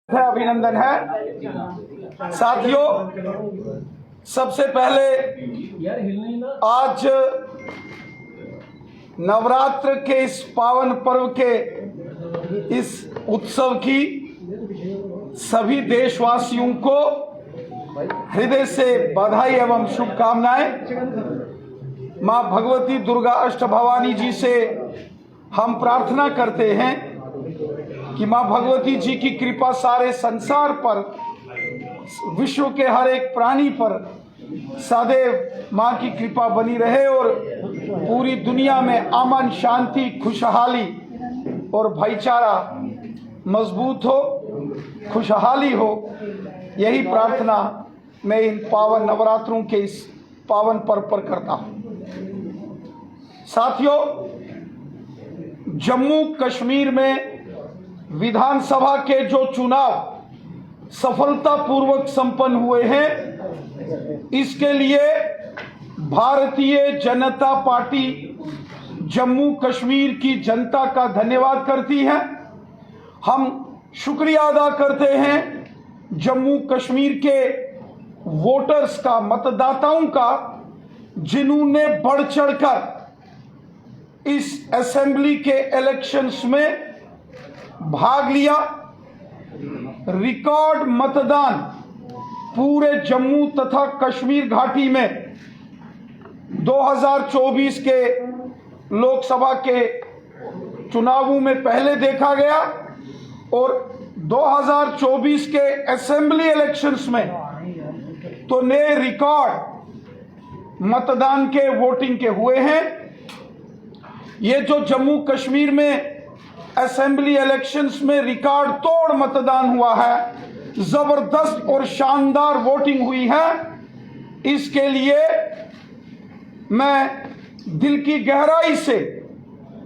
अभिनंदन है। साथियों, सबसे पहले आज नवरात्र के इस पावन पर्व के इस उत्सव की सभी देशवासियों को हृदय से बधाई एवं शुभकामनाएं। मां भगवती दुर्गा अष्टभवानी जी से हम प्रार्थना करते हैं कि मां भगवती जी की कृपा सारे संसार पर, विश्व के हर एक प्राणी पर सदैव मां की कृपा बनी रहे और पूरी दुनिया में अमन, शांति, खुशहाली और भाईचारा मजबूत हो, खुशहाली हो। यही प्रार्थना मैं इन पावन नवरात्रों के इस पावन पर्व पर करता हूं। साथियों, जम्मू कश्मीर में विधानसभा के जो चुनाव सफलतापूर्वक संपन्न हुए हैं, इसके लिए भारतीय जनता पार्टी जम्मू कश्मीर की जनता का धन्यवाद करती है। हम शुक्रिया अदा करते हैं जम्मू कश्मीर के वोटर्स का, मतदाताओं का, जिन्होंने बढ़ चढ़कर इस असेंबली के इलेक्शंस में भाग लिया। रिकॉर्ड मतदान पूरे जम्मू तथा कश्मीर घाटी में 2024 के लोकसभा के चुनावों में पहले देखा गया और 2024 के असेंबली इलेक्शंस में तो नए रिकॉर्ड मतदान के, वोटिंग के हुए हैं। ये जो जम्मू कश्मीर में असेंबली इलेक्शंस में रिकॉर्ड तोड़ मतदान हुआ है, जबरदस्त और शानदार वोटिंग हुई है, इसके लिए मैं दिल की गहराई से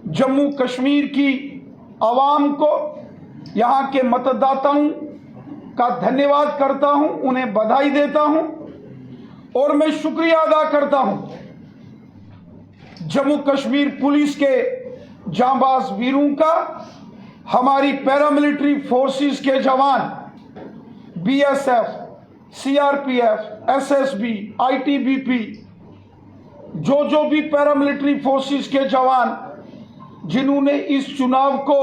जम्मू कश्मीर की आवाम को, यहां के मतदाताओं का धन्यवाद करता हूं, उन्हें बधाई देता हूं और मैं शुक्रिया अदा करता हूं जम्मू कश्मीर पुलिस के जांबाज वीरों का, हमारी पैरामिलिट्री फोर्सेस के जवान, बीएसएफ, सीआरपीएफ, एसएसबी, आईटीबीपी, जो भी पैरामिलिट्री फोर्सेस के जवान जिन्होंने इस चुनाव को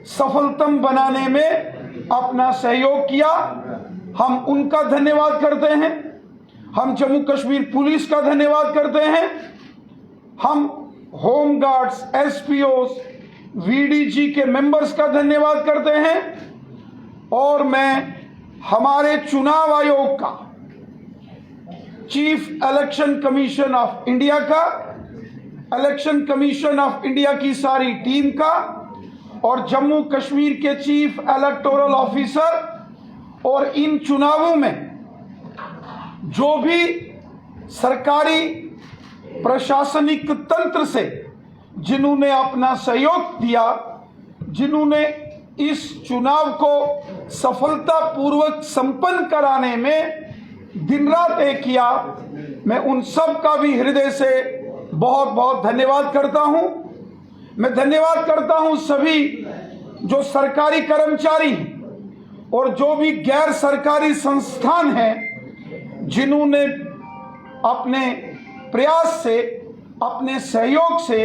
सफलतम बनाने में अपना सहयोग किया, हम उनका धन्यवाद करते हैं। हम जम्मू कश्मीर पुलिस का धन्यवाद करते हैं। हम होम गार्ड्स, एसपीओस, वीडीजी के मेंबर्स का धन्यवाद करते हैं और मैं हमारे चुनाव आयोग का, chief election commission of India का, इलेक्शन कमीशन ऑफ इंडिया की सारी टीम का और जम्मू कश्मीर के चीफ इलेक्टोरल ऑफिसर और इन चुनावों में जो भी सरकारी प्रशासनिक तंत्र से जिन्होंने अपना सहयोग दिया, जिन्होंने इस चुनाव को सफलतापूर्वक संपन्न कराने में दिन रात एक किया, मैं उन सब का भी हृदय से बहुत बहुत धन्यवाद करता हूं। मैं धन्यवाद करता हूं सभी जो सरकारी कर्मचारी और जो भी गैर सरकारी संस्थान हैं, जिन्होंने अपने प्रयास से, अपने सहयोग से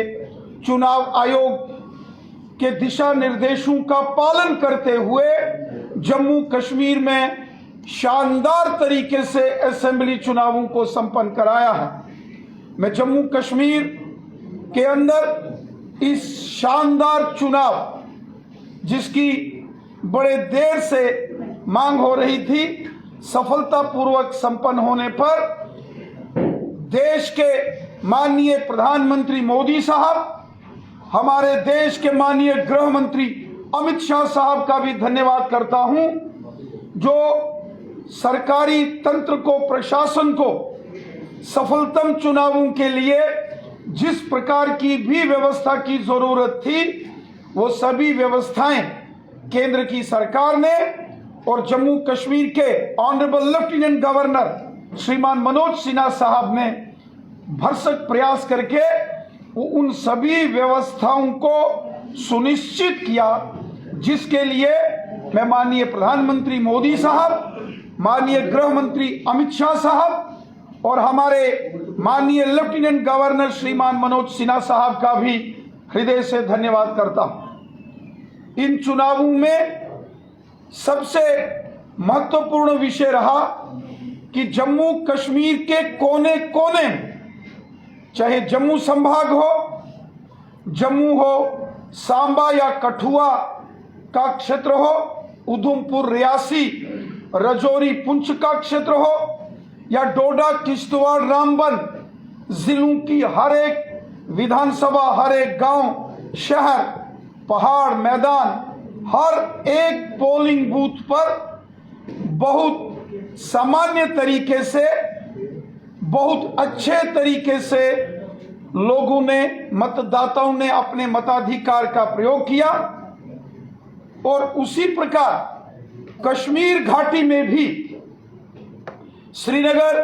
चुनाव आयोग के दिशा निर्देशों का पालन करते हुए जम्मू कश्मीर में शानदार तरीके से असेंबली चुनावों को संपन्न कराया है। मैं जम्मू कश्मीर के अंदर इस शानदार चुनाव, जिसकी बड़े देर से मांग हो रही थी, सफलतापूर्वक संपन्न होने पर देश के माननीय प्रधानमंत्री मोदी साहब, हमारे देश के माननीय गृह मंत्री अमित शाह साहब का भी धन्यवाद करता हूं, जो सरकारी तंत्र को, प्रशासन को सफलतम चुनावों के लिए जिस प्रकार की भी व्यवस्था की जरूरत थी, वो सभी व्यवस्थाएं केंद्र की सरकार ने और जम्मू कश्मीर के ऑनरेबल लेफ्टिनेंट गवर्नर श्रीमान मनोज सिन्हा साहब ने भरसक प्रयास करके उन सभी व्यवस्थाओं को सुनिश्चित किया, जिसके लिए मैं माननीय प्रधानमंत्री मोदी साहब, माननीय गृह मंत्री अमित शाह साहब और हमारे माननीय लेफ्टिनेंट गवर्नर श्रीमान मनोज सिन्हा साहब का भी हृदय से धन्यवाद करता हूं। इन चुनावों में सबसे महत्वपूर्ण विषय रहा कि जम्मू कश्मीर के कोने कोने में, चाहे जम्मू संभाग हो, जम्मू हो, सांबा या कठुआ का क्षेत्र हो, उधमपुर रियासी रजौरी पुंछ का क्षेत्र हो या डोडा किश्तवाड़ रामबन जिलों की हर एक विधानसभा, हर एक गांव, शहर, पहाड़, मैदान, हर एक पोलिंग बूथ पर बहुत सामान्य तरीके से, बहुत अच्छे तरीके से लोगों ने, मतदाताओं ने अपने मताधिकार का प्रयोग किया। और उसी प्रकार कश्मीर घाटी में भी श्रीनगर,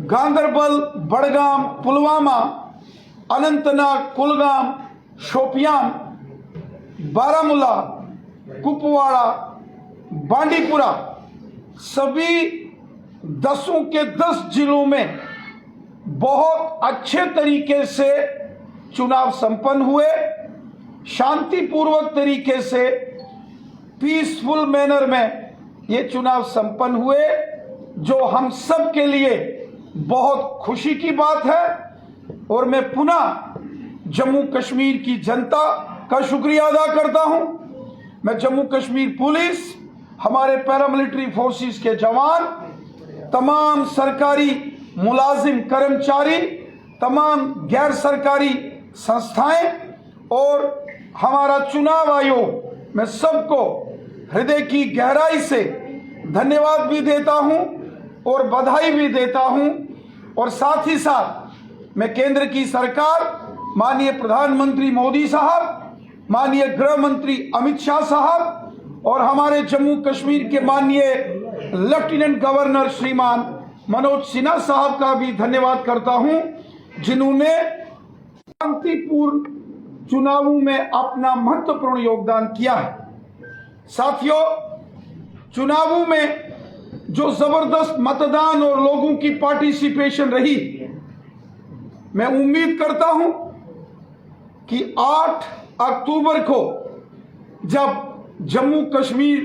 गांदरबल, बड़गाम, पुलवामा, अनंतनाग, कुलगाम, शोपियान, बारामूला, कुपवाड़ा, बांडीपुरा, सभी 10 के 10 जिलों में बहुत अच्छे तरीके से चुनाव संपन्न हुए, शांतिपूर्वक तरीके से, पीसफुल मैनर में ये चुनाव संपन्न हुए, जो हम सब के लिए बहुत खुशी की बात है। और मैं पुनः जम्मू कश्मीर की जनता का शुक्रिया अदा करता हूं। मैं जम्मू कश्मीर पुलिस, हमारे पैरामिलिट्री फोर्सेस के जवान, तमाम सरकारी मुलाजिम कर्मचारी, तमाम गैर सरकारी संस्थाएं और हमारा चुनाव आयोग, मैं सबको हृदय की गहराई से धन्यवाद भी देता हूं और बधाई भी देता हूं। और साथ ही साथ मैं केंद्र की सरकार, माननीय प्रधानमंत्री मोदी साहब, माननीय गृह मंत्री अमित शाह साहब और हमारे जम्मू कश्मीर के माननीय लेफ्टिनेंट गवर्नर श्रीमान मनोज सिन्हा साहब का भी धन्यवाद करता हूं, जिन्होंने शांतिपूर्ण चुनावों में अपना महत्वपूर्ण योगदान किया है। साथियों, चुनावों में जो जबरदस्त मतदान और लोगों की पार्टिसिपेशन रही, मैं उम्मीद करता हूं कि 8 अक्टूबर को जब जम्मू कश्मीर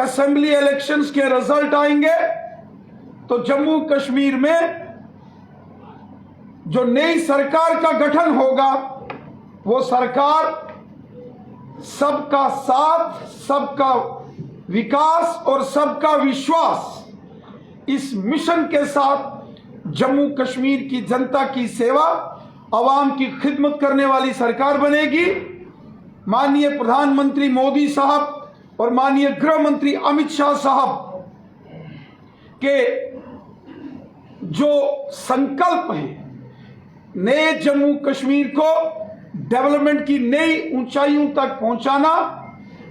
असेंबली इलेक्शंस के रिजल्ट आएंगे तो जम्मू कश्मीर में जो नई सरकार का गठन होगा, वो सरकार सबका साथ, सबका विकास और सबका विश्वास, इस मिशन के साथ जम्मू कश्मीर की जनता की सेवा, आवाम की खिदमत करने वाली सरकार बनेगी। माननीय प्रधानमंत्री मोदी साहब और माननीय गृह मंत्री अमित शाह साहब के जो संकल्प है, नए जम्मू कश्मीर को डेवलपमेंट की नई ऊंचाइयों तक पहुंचाना,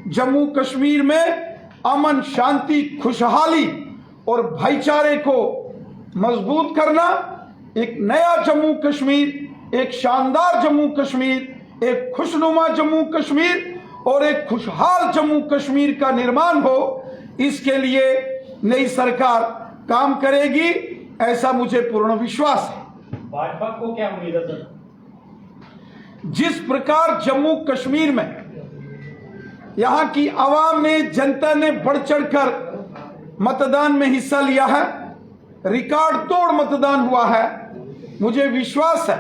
जम्मू कश्मीर में अमन, शांति, खुशहाली और भाईचारे को मजबूत करना, एक नया जम्मू कश्मीर, एक शानदार जम्मू कश्मीर, एक खुशनुमा जम्मू कश्मीर और एक खुशहाल जम्मू कश्मीर का निर्माण हो, इसके लिए नई सरकार काम करेगी, ऐसा मुझे पूर्ण विश्वास है। भाजपा को क्या उम्मीद है सर? जिस प्रकार जम्मू कश्मीर में यहां की आवाम ने, जनता ने बढ़ चढ़कर मतदान में हिस्सा लिया है, रिकॉर्ड तोड़ मतदान हुआ है, मुझे विश्वास है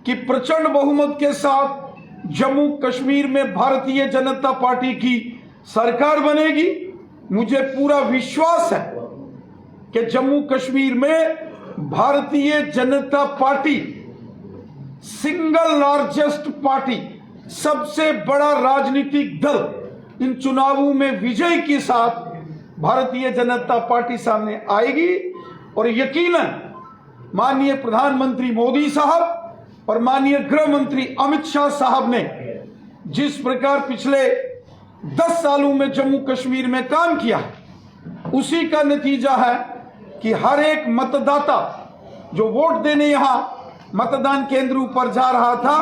कि प्रचंड बहुमत के साथ जम्मू कश्मीर में भारतीय जनता पार्टी की सरकार बनेगी। मुझे पूरा विश्वास है कि जम्मू कश्मीर में Bharatiya Janata party single largest party, सबसे बड़ा राजनीतिक दल इन चुनावों में विजय के साथ भारतीय जनता पार्टी सामने आएगी। और यकीनन माननीय प्रधानमंत्री मोदी साहब और माननीय गृह मंत्री अमित शाह साहब ने जिस प्रकार पिछले 10 सालों में जम्मू कश्मीर में काम किया, उसी का नतीजा है कि हर एक मतदाता जो वोट देने यहां मतदान केंद्रों पर जा रहा था,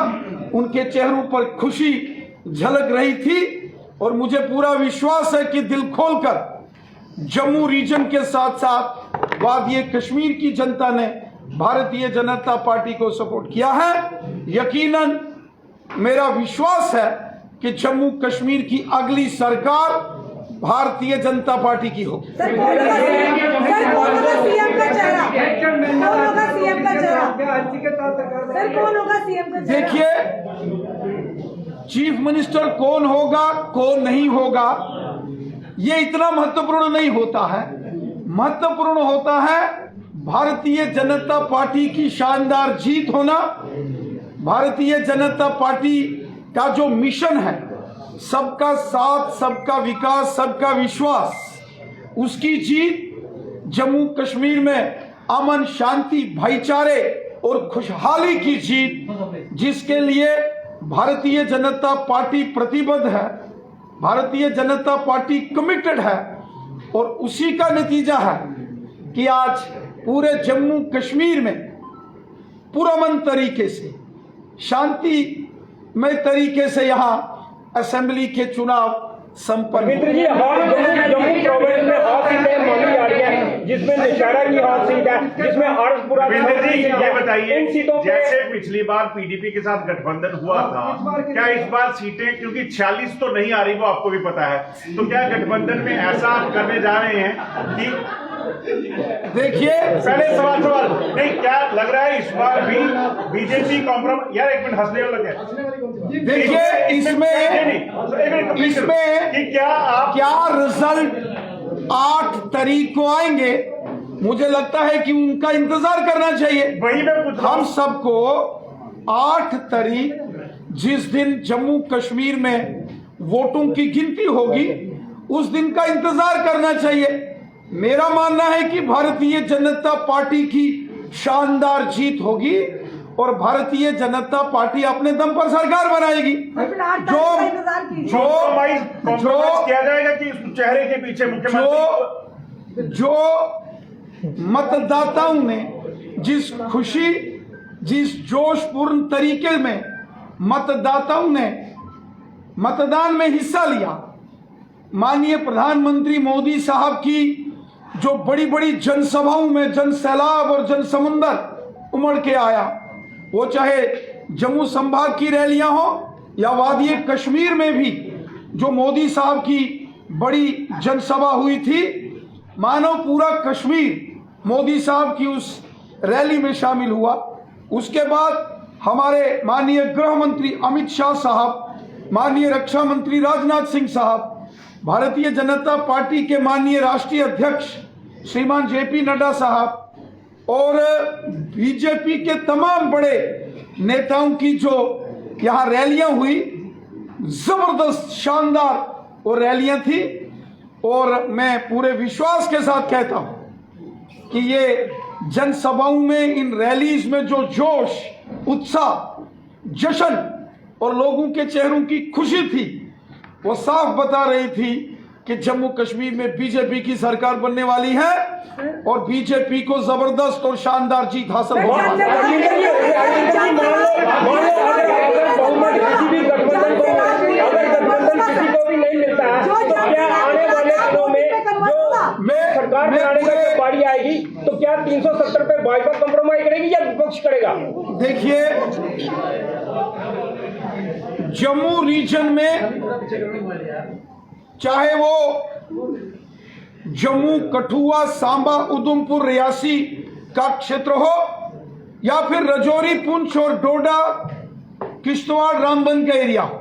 उनके चेहरों पर खुशी झलक रही थी। और मुझे पूरा विश्वास है कि दिल खोलकर जम्मू रीजन के साथ साथ वादिये कश्मीर की जनता ने भारतीय जनता पार्टी को सपोर्ट किया है। यकीनन मेरा विश्वास है कि जम्मू कश्मीर की अगली सरकार भारतीय जनता पार्टी की होगी। सर, कौन होगा सीएम का चेहरा? कौन होगा सीएम का चेहरा? सर, कौन होगा सीएम का चेहरा? देखिए, चीफ मिनिस्टर कौन होगा कौन नहीं होगा ये इतना महत्वपूर्ण नहीं होता है। महत्वपूर्ण होता है भारतीय जनता पार्टी की शानदार जीत होना। भारतीय जनता पार्टी का जो मिशन है, सबका साथ, सबका विकास, सबका विश्वास, उसकी जीत, जम्मू कश्मीर में अमन, शांति, भाईचारे और खुशहाली की जीत, जिसके लिए भारतीय जनता पार्टी प्रतिबद्ध है, भारतीय जनता पार्टी कमिटेड है, और उसी का नतीजा है कि आज पूरे जम्मू कश्मीर में पुरअमन तरीके से, शांतिमय तरीके से यहाँ असेंबली के चुनाव संपन्न। मित्र जी, जम्मू प्रोविंस में हॉट सीट है, मानी जा रही है, जिसमें निशारा की हॉट सीट है, जिसमें आरसपुरा। ये बताइए, जैसे पिछली बार पीडीपी के साथ गठबंधन हुआ था, क्या इस बार सीटें, क्योंकि 46 तो नहीं आ रही, वो आपको भी पता है, तो क्या गठबंधन में ऐसा आप करने जा रहे हैं कि देखिए, पहले सवाल नहीं, क्या लग रहा है इस बार भी बीजेपी कॉम्प्रोमाइज? यार एक मिनट, हंसने लगे। देखिए, इसमें कि क्या रिजल्ट 8 तारीख को आएंगे, मुझे लगता है कि उनका इंतजार करना चाहिए। वही मैं पूछ रहा हूं। हम सबको 8 तारीख, जिस दिन जम्मू कश्मीर में वोटों की गिनती होगी, उस दिन का इंतजार करना चाहिए। मेरा मानना है कि भारतीय जनता पार्टी की शानदार जीत होगी और भारतीय जनता पार्टी अपने दम पर सरकार बनाएगी। जो किया जाएगा कि चेहरे के पीछे मुख्यमंत्री जो मतदाताओं ने जिस खुशी, जिस जोशपूर्ण तरीके में मतदाताओं ने मतदान में हिस्सा लिया, माननीय प्रधानमंत्री मोदी साहब की जो बड़ी बड़ी जनसभाओं में जन सैलाब और जन समुंदर उमड़ के आया, वो चाहे जम्मू संभाग की रैलियां हो या वादिये कश्मीर में भी जो मोदी साहब की बड़ी जनसभा हुई थी, मानो पूरा कश्मीर मोदी साहब की उस रैली में शामिल हुआ। उसके बाद हमारे माननीय गृह मंत्री अमित शाह साहब, माननीय रक्षा मंत्री राजनाथ सिंह साहब, भारतीय जनता पार्टी के माननीय राष्ट्रीय अध्यक्ष श्रीमान जेपी नड्डा साहब और बीजेपी के तमाम बड़े नेताओं की जो यहाँ रैलियां हुई, जबरदस्त शानदार वो रैलियां थी। और मैं पूरे विश्वास के साथ कहता हूं कि ये जनसभाओं में, इन रैलीज में जो जोश, उत्साह, जश्न और लोगों के चेहरों की खुशी थी, वो साफ बता रही थी कि जम्मू कश्मीर में बीजेपी की सरकार बनने वाली है और बीजेपी को जबरदस्त और शानदार जीत हासिल होगी। सरकार बनाने की बारी आएगी तो क्या 370 पे भाजपा कॉम्प्रोमाइज करेगी या विपक्ष करेगा? देखिए, जम्मू रीजन में चाहे वो जम्मू, कठुआ, सांबा, उधमपुर, रियासी का क्षेत्र हो या फिर रजौरी, पुंछ और डोडा, किश्तवाड़, रामबन का एरिया हो,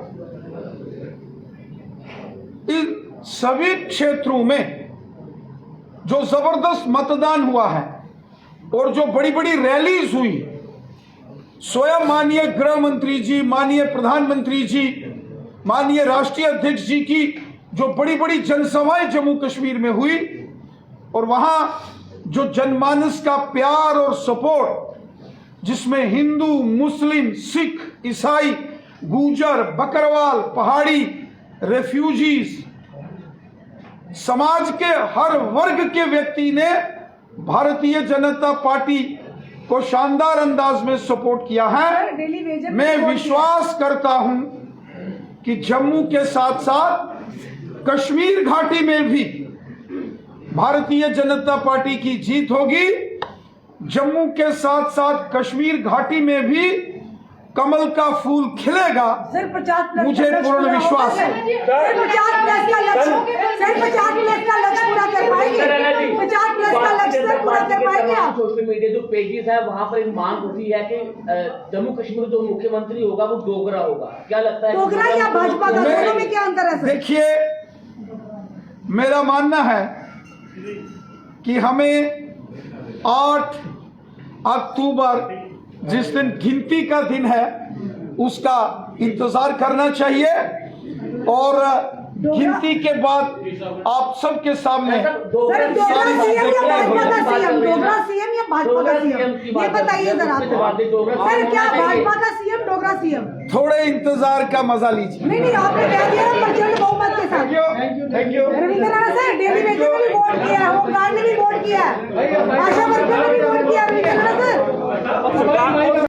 इन सभी क्षेत्रों में जो जबरदस्त मतदान हुआ है और जो बड़ी बड़ी रैलीज हुई, स्वयं माननीय गृह मंत्री जी, माननीय प्रधानमंत्री जी, माननीय राष्ट्रीय अध्यक्ष जी की जो बड़ी बड़ी जनसभाएं जम्मू कश्मीर में हुई, और वहां जो जनमानस का प्यार और सपोर्ट, जिसमें हिंदू, मुस्लिम, सिख, ईसाई, गुजर, बकरवाल, पहाड़ी, रेफ्यूजीज, समाज के हर वर्ग के व्यक्ति ने भारतीय जनता पार्टी को शानदार अंदाज में सपोर्ट किया है। मैं विश्वास करता हूं कि जम्मू के साथ साथ कश्मीर घाटी में भी भारतीय जनता पार्टी की जीत होगी। जम्मू के साथ साथ कश्मीर घाटी में भी कमल का फूल खिलेगा, सिर्फ 50+ मुझे पूर्ण विश्वास है। सिर्फ 50+ का लक्ष्य, सिर्फ 50+ का लक्ष्य पूरा कर पाएंगे। 50+ का लक्ष्य सर पूरा कर पाएंगे आप। सोशल मीडिया जो पेजेस है वहाँ पर एक मांग उठी है कि जम्मू कश्मीर जो मुख्यमंत्री होगा वो डोगरा होगा। क्या लगता है डोगरा या भाजपा का, दोनों में क्या अंतर है सर? देखिए, मेरा मानना है कि हमें 8 अक्टूबर जिस दिन गिनती का दिन है उसका इंतजार करना चाहिए और गिनती के बाद आप सबके सामने सर डोगरा सारी सीएम चीजें या क्लियर हो भाजपा का जाएंगी। सीएम, डोगरा सीएम या भाजपा का सीएम, ये बताइए सर आप। सर क्या भाजपा का सीएम, डोगरा सीएम? थोड़े इंतजार का मजा लीजिए। नहीं आपने कह दिया ना प्रचंड बहुमत के साथ। Thank you. Ravindra Nath sir daily basis पे भी वोट किया है, होमगार्ड ने भी वोट किया है, आशा वर्कर ने